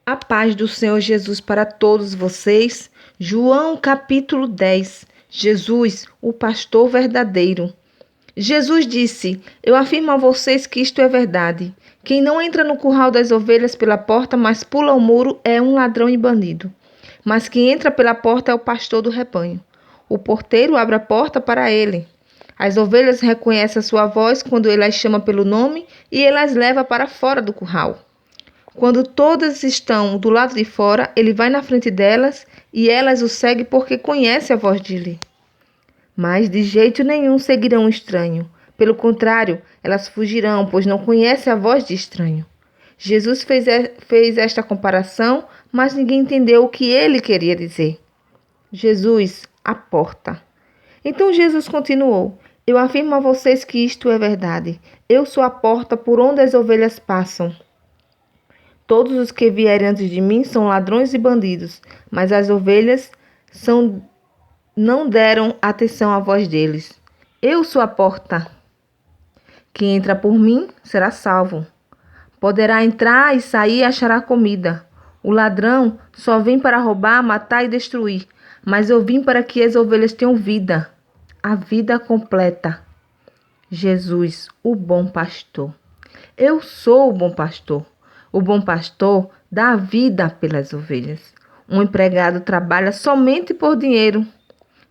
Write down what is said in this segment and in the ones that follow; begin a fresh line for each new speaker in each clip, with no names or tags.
A paz do Senhor Jesus para todos vocês. João capítulo 10. Jesus, o pastor verdadeiro. Jesus disse: Eu afirmo a vocês que isto é verdade. Quem não entra no curral das ovelhas pela porta, mas pula o muro, é um ladrão e bandido. Mas quem entra pela porta é o pastor do rebanho. O porteiro abre a porta para ele. As ovelhas reconhecem a sua voz quando ele as chama pelo nome e ele as leva para fora do curral. Quando todas estão do lado de fora, ele vai na frente delas e elas o seguem porque conhecem a voz dele. Mas de jeito nenhum seguirão o estranho. Pelo contrário, elas fugirão, pois não conhecem a voz de estranho. Jesus fez esta comparação, mas ninguém entendeu o que ele queria dizer. Jesus, a porta. Então Jesus continuou: Eu afirmo a vocês que isto é verdade. Eu sou a porta por onde as ovelhas passam. Todos os que vierem antes de mim são ladrões e bandidos, mas as ovelhas não deram atenção à voz deles. Eu sou a porta. Quem entra por mim será salvo. Poderá entrar e sair e achará comida. O ladrão só vem para roubar, matar e destruir, mas eu vim para que as ovelhas tenham vida, a vida completa. Jesus, o bom pastor. Eu sou o bom pastor. O bom pastor dá a vida pelas ovelhas. Um empregado trabalha somente por dinheiro.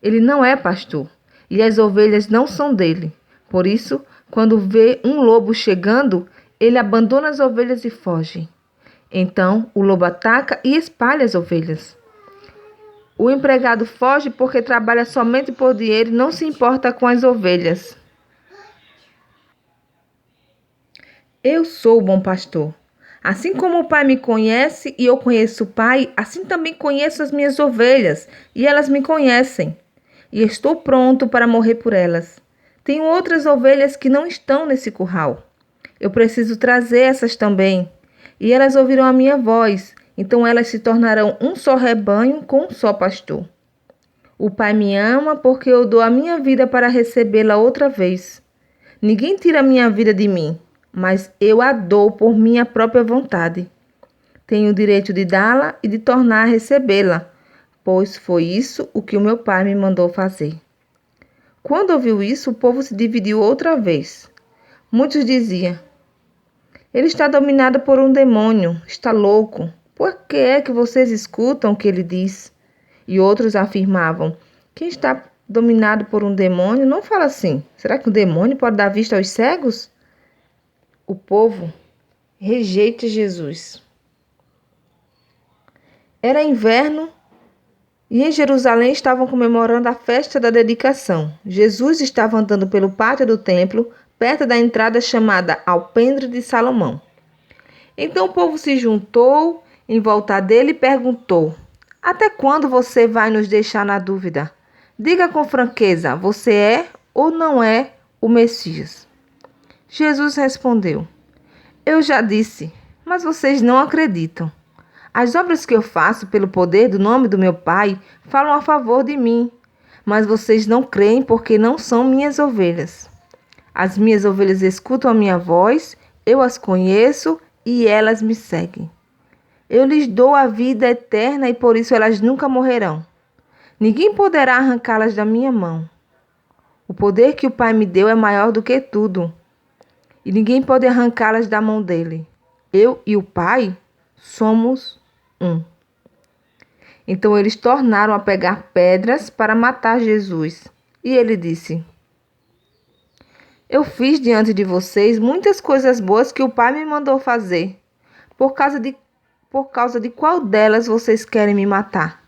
Ele não é pastor e as ovelhas não são dele. Por isso, quando vê um lobo chegando, ele abandona as ovelhas e foge. Então, o lobo ataca e espalha as ovelhas. O empregado foge porque trabalha somente por dinheiro e não se importa com as ovelhas. Eu sou o bom pastor. Assim como o Pai me conhece e eu conheço o Pai, assim também conheço as minhas ovelhas e elas me conhecem. E estou pronto para morrer por elas. Tenho outras ovelhas que não estão nesse curral. Eu preciso trazer essas também. E elas ouvirão a minha voz, então elas se tornarão um só rebanho com um só pastor. O Pai me ama porque eu dou a minha vida para recebê-la outra vez. Ninguém tira a minha vida de mim, mas eu a dou por minha própria vontade. Tenho o direito de dá-la e de tornar a recebê-la, pois foi isso o que o meu pai me mandou fazer. Quando ouviu isso, o povo se dividiu outra vez. Muitos diziam: Ele está dominado por um demônio, está louco. Por que é que vocês escutam o que ele diz? E outros afirmavam: Quem está dominado por um demônio não fala assim. Será que um demônio pode dar vista aos cegos? O povo rejeita Jesus. Era inverno e em Jerusalém estavam comemorando a festa da dedicação. Jesus estava andando pelo pátio do templo, perto da entrada chamada Alpendre de Salomão. Então o povo se juntou em volta dele e perguntou: Até quando você vai nos deixar na dúvida? Diga com franqueza, você é ou não é o Messias? Jesus respondeu: Eu já disse, mas vocês não acreditam. As obras que eu faço pelo poder do nome do meu Pai falam a favor de mim, mas vocês não creem porque não são minhas ovelhas. As minhas ovelhas escutam a minha voz, eu as conheço e elas me seguem. Eu lhes dou a vida eterna e por isso elas nunca morrerão. Ninguém poderá arrancá-las da minha mão. O poder que o Pai me deu é maior do que tudo, e ninguém pode arrancá-las da mão dele. Eu e o Pai somos um. Então eles tornaram a pegar pedras para matar Jesus. E ele disse: Eu fiz diante de vocês muitas coisas boas que o Pai me mandou fazer. Por causa de qual delas vocês querem me matar?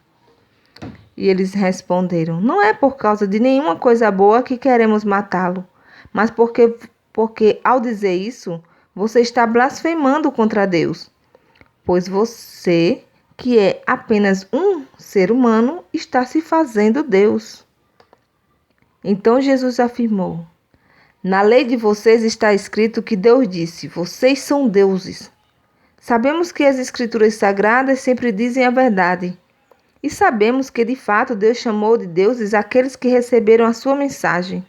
E eles responderam: Não é por causa de nenhuma coisa boa que queremos matá-lo, mas porque ao dizer isso, você está blasfemando contra Deus. Pois você, que é apenas um ser humano, está se fazendo Deus. Então Jesus afirmou: Na lei de vocês está escrito que Deus disse: Vocês são deuses. Sabemos que as escrituras sagradas sempre dizem a verdade. E sabemos que de fato Deus chamou de deuses aqueles que receberam a sua mensagem.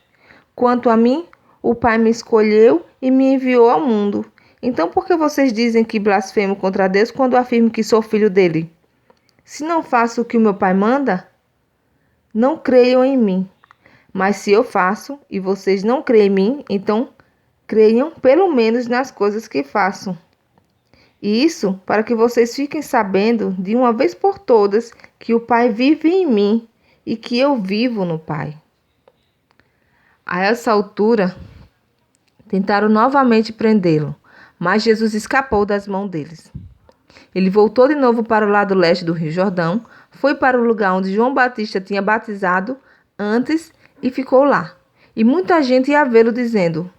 Quanto a mim, o Pai me escolheu e me enviou ao mundo. Então por que vocês dizem que blasfemo contra Deus quando afirmo que sou filho dele? Se não faço o que o meu pai manda, não creiam em mim. Mas se eu faço e vocês não creem em mim, então creiam pelo menos nas coisas que faço. E isso para que vocês fiquem sabendo de uma vez por todas que o Pai vive em mim e que eu vivo no Pai. A essa altura, tentaram novamente prendê-lo, mas Jesus escapou das mãos deles. Ele voltou de novo para o lado leste do Rio Jordão, foi para o lugar onde João Batista tinha batizado antes e ficou lá. E muita gente ia vê-lo dizendo: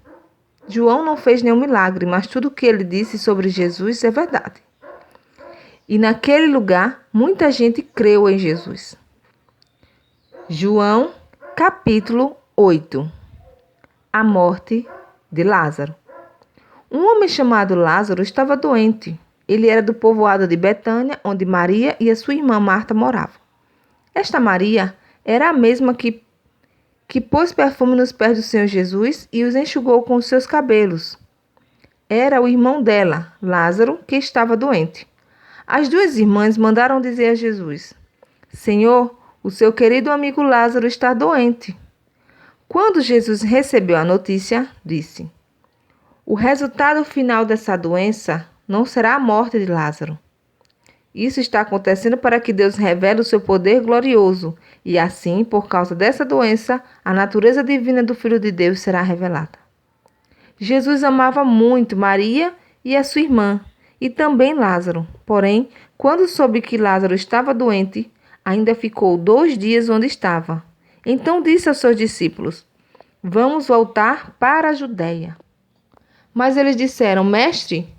João não fez nenhum milagre, mas tudo o que ele disse sobre Jesus é verdade. E naquele lugar, muita gente creu em Jesus. João, capítulo 8. A morte de Lázaro. Um homem chamado Lázaro estava doente. Ele era do povoado de Betânia, onde Maria e a sua irmã Marta moravam. Esta Maria era a mesma que pôs perfume nos pés do Senhor Jesus e os enxugou com os seus cabelos. Era o irmão dela, Lázaro, que estava doente. As duas irmãs mandaram dizer a Jesus: Senhor, o seu querido amigo Lázaro está doente. Quando Jesus recebeu a notícia, disse: O resultado final dessa doença não será a morte de Lázaro. Isso está acontecendo para que Deus revele o seu poder glorioso e assim, por causa dessa doença, a natureza divina do Filho de Deus será revelada. Jesus amava muito Maria e a sua irmã e também Lázaro. Porém, quando soube que Lázaro estava doente, ainda ficou 2 dias onde estava. Então disse aos seus discípulos: Vamos voltar para a Judéia. Mas eles disseram: Mestre,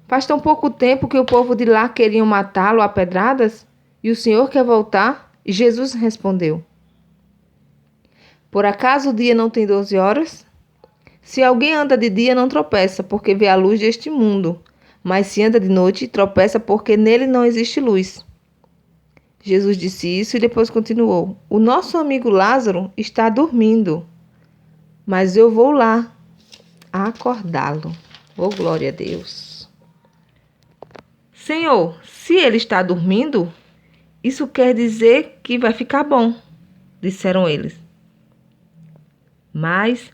faz tão pouco tempo que o povo de lá queriam matá-lo a pedradas e o Senhor quer voltar? E Jesus respondeu: Por acaso o dia não tem 12 horas? Se alguém anda de dia, não tropeça, porque vê a luz deste mundo. Mas se anda de noite, tropeça, porque nele não existe luz. Jesus disse isso e depois continuou: O nosso amigo Lázaro está dormindo, mas eu vou lá acordá-lo. Oh, glória a Deus. Senhor, se ele está dormindo, isso quer dizer que vai ficar bom, disseram eles. Mas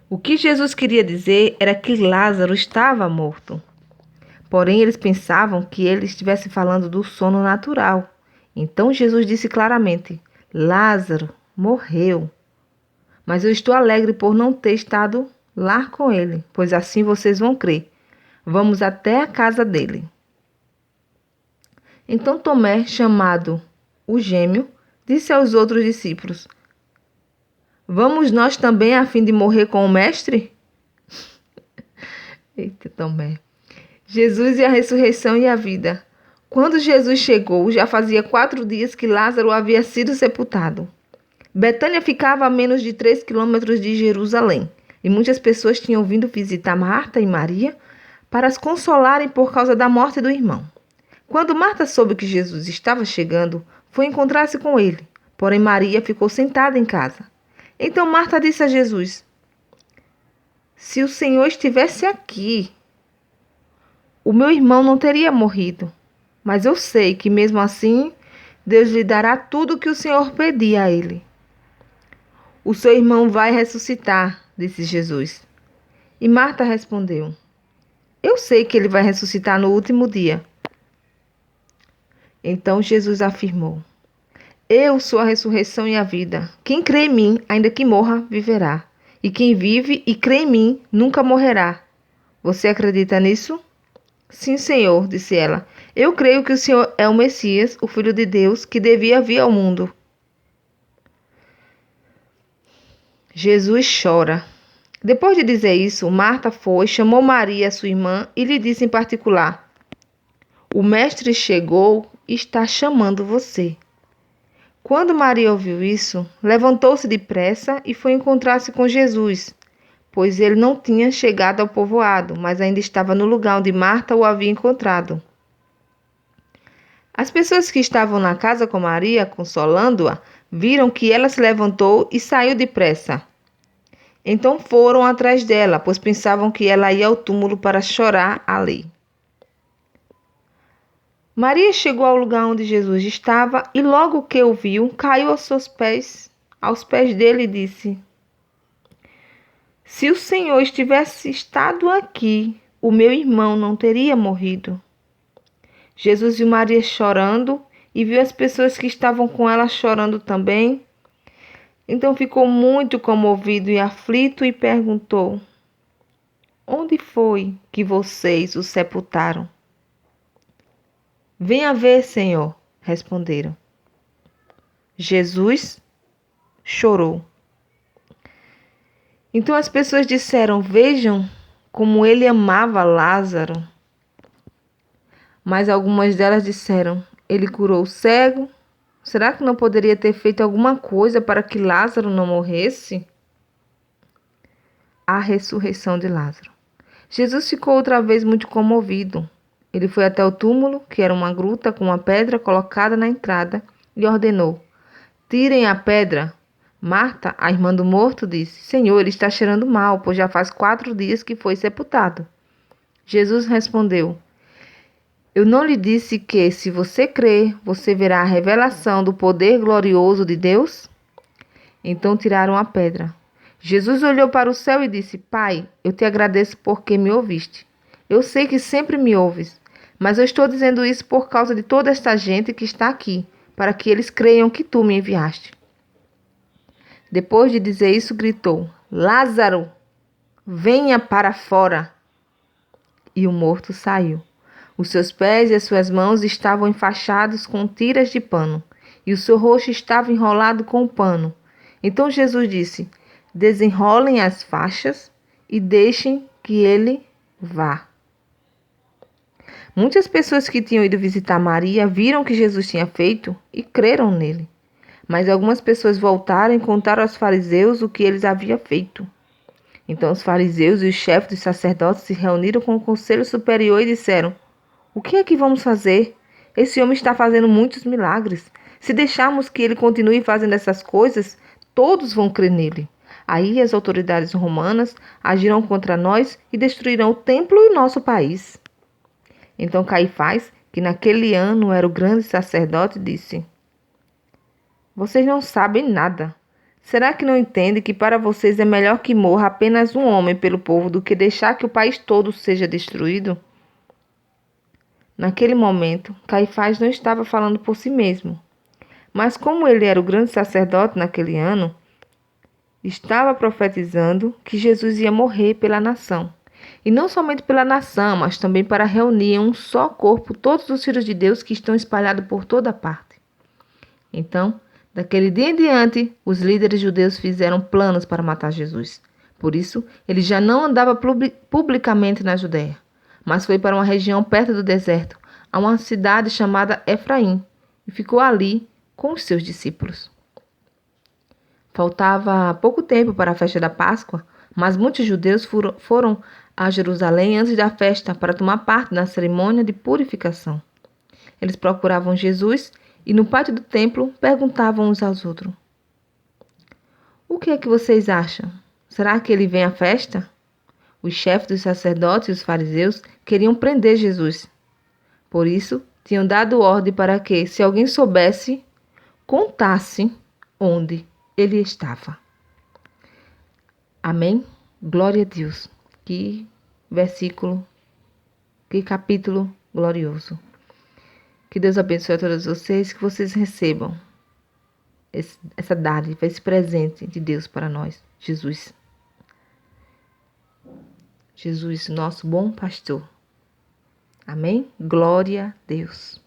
o que Jesus queria dizer era que Lázaro estava morto. Porém, eles pensavam que ele estivesse falando do sono natural. Então Jesus disse claramente: Lázaro morreu. Mas eu estou alegre por não ter estado lá com ele, pois assim vocês vão crer. Vamos até a casa dele. Então Tomé, chamado o gêmeo, disse aos outros discípulos: Vamos nós também a fim de morrer com o mestre? Eita, Tomé. Jesus e a ressurreição e a vida. Quando Jesus chegou, já fazia 4 dias que Lázaro havia sido sepultado. Betânia ficava a menos de 3 quilômetros de Jerusalém, e muitas pessoas tinham vindo visitar Marta e Maria para as consolarem por causa da morte do irmão. Quando Marta soube que Jesus estava chegando, foi encontrar-se com ele, porém Maria ficou sentada em casa. Então Marta disse a Jesus: Se o Senhor estivesse aqui, o meu irmão não teria morrido. Mas eu sei que mesmo assim, Deus lhe dará tudo o que o Senhor pedir a ele. O seu irmão vai ressuscitar, disse Jesus. E Marta respondeu: Eu sei que ele vai ressuscitar no último dia. Então Jesus afirmou: Eu sou a ressurreição e a vida. Quem crê em mim, ainda que morra, viverá. E quem vive e crê em mim, nunca morrerá. Você acredita nisso? Sim, Senhor, disse ela. Eu creio que o Senhor é o Messias, o Filho de Deus, que devia vir ao mundo. Jesus chora. Depois de dizer isso, Marta foi, chamou Maria, sua irmã, e lhe disse em particular: O mestre chegou e está chamando você. Quando Maria ouviu isso, levantou-se depressa e foi encontrar-se com Jesus, pois ele não tinha chegado ao povoado, mas ainda estava no lugar onde Marta o havia encontrado. As pessoas que estavam na casa com Maria, consolando-a, viram que ela se levantou e saiu depressa. Então foram atrás dela, pois pensavam que ela ia ao túmulo para chorar ali. Maria chegou ao lugar onde Jesus estava e logo que o viu, caiu aos pés dele e disse: Se o Senhor tivesse estado aqui, o meu irmão não teria morrido. Jesus viu Maria chorando e viu as pessoas que estavam com ela chorando também. Então ficou muito comovido e aflito e perguntou: Onde foi que vocês o sepultaram? Venha ver, Senhor, responderam. Jesus chorou. Então as pessoas disseram: Vejam como ele amava Lázaro. Mas algumas delas disseram: Ele curou o cego. Será que não poderia ter feito alguma coisa para que Lázaro não morresse? A ressurreição de Lázaro. Jesus ficou outra vez muito comovido. Ele foi até o túmulo, que era uma gruta com uma pedra colocada na entrada, e ordenou: Tirem a pedra. Marta, a irmã do morto, disse: Senhor, ele está cheirando mal, pois já faz 4 dias que foi sepultado. Jesus respondeu: Eu não lhe disse que, se você crer, você verá a revelação do poder glorioso de Deus? Então tiraram a pedra. Jesus olhou para o céu e disse: Pai, eu te agradeço porque me ouviste. Eu sei que sempre me ouves, mas eu estou dizendo isso por causa de toda esta gente que está aqui, para que eles creiam que tu me enviaste. Depois de dizer isso, gritou: Lázaro, venha para fora. E o morto saiu. Os seus pés e as suas mãos estavam enfaixados com tiras de pano, e o seu rosto estava enrolado com o pano. Então Jesus disse: Desenrolem as faixas e deixem que ele vá. Muitas pessoas que tinham ido visitar Maria viram o que Jesus tinha feito e creram nele. Mas algumas pessoas voltaram e contaram aos fariseus o que eles haviam feito. Então os fariseus e os chefes dos sacerdotes se reuniram com o conselho superior e disseram: O que é que vamos fazer? Esse homem está fazendo muitos milagres. Se deixarmos que ele continue fazendo essas coisas, todos vão crer nele. Aí as autoridades romanas agirão contra nós e destruirão o templo e o nosso país. Então Caifás, que naquele ano era o grande sacerdote, disse: Vocês não sabem nada. Será que não entendem que para vocês é melhor que morra apenas um homem pelo povo do que deixar que o país todo seja destruído? Naquele momento, Caifás não estava falando por si mesmo, mas como ele era o grande sacerdote naquele ano, estava profetizando que Jesus ia morrer pela nação. E não somente pela nação, mas também para reunir em um só corpo todos os filhos de Deus que estão espalhados por toda parte. Então, daquele dia em diante, os líderes judeus fizeram planos para matar Jesus. Por isso, ele já não andava publicamente na Judéia, mas foi para uma região perto do deserto, a uma cidade chamada Efraim, e ficou ali com os seus discípulos. Faltava pouco tempo para a festa da Páscoa, mas muitos judeus foram a Jerusalém antes da festa para tomar parte na cerimônia de purificação. Eles procuravam Jesus e no pátio do templo perguntavam uns aos outros: O que é que vocês acham? Será que ele vem à festa? Os chefes dos sacerdotes e os fariseus queriam prender Jesus. Por isso, tinham dado ordem para que, se alguém soubesse, contasse onde ele estava. Amém? Glória a Deus. Que versículo, que capítulo glorioso. Que Deus abençoe a todos vocês, que vocês recebam essa dádiva, esse presente de Deus para nós, Jesus. Jesus, nosso bom pastor. Amém? Glória a Deus.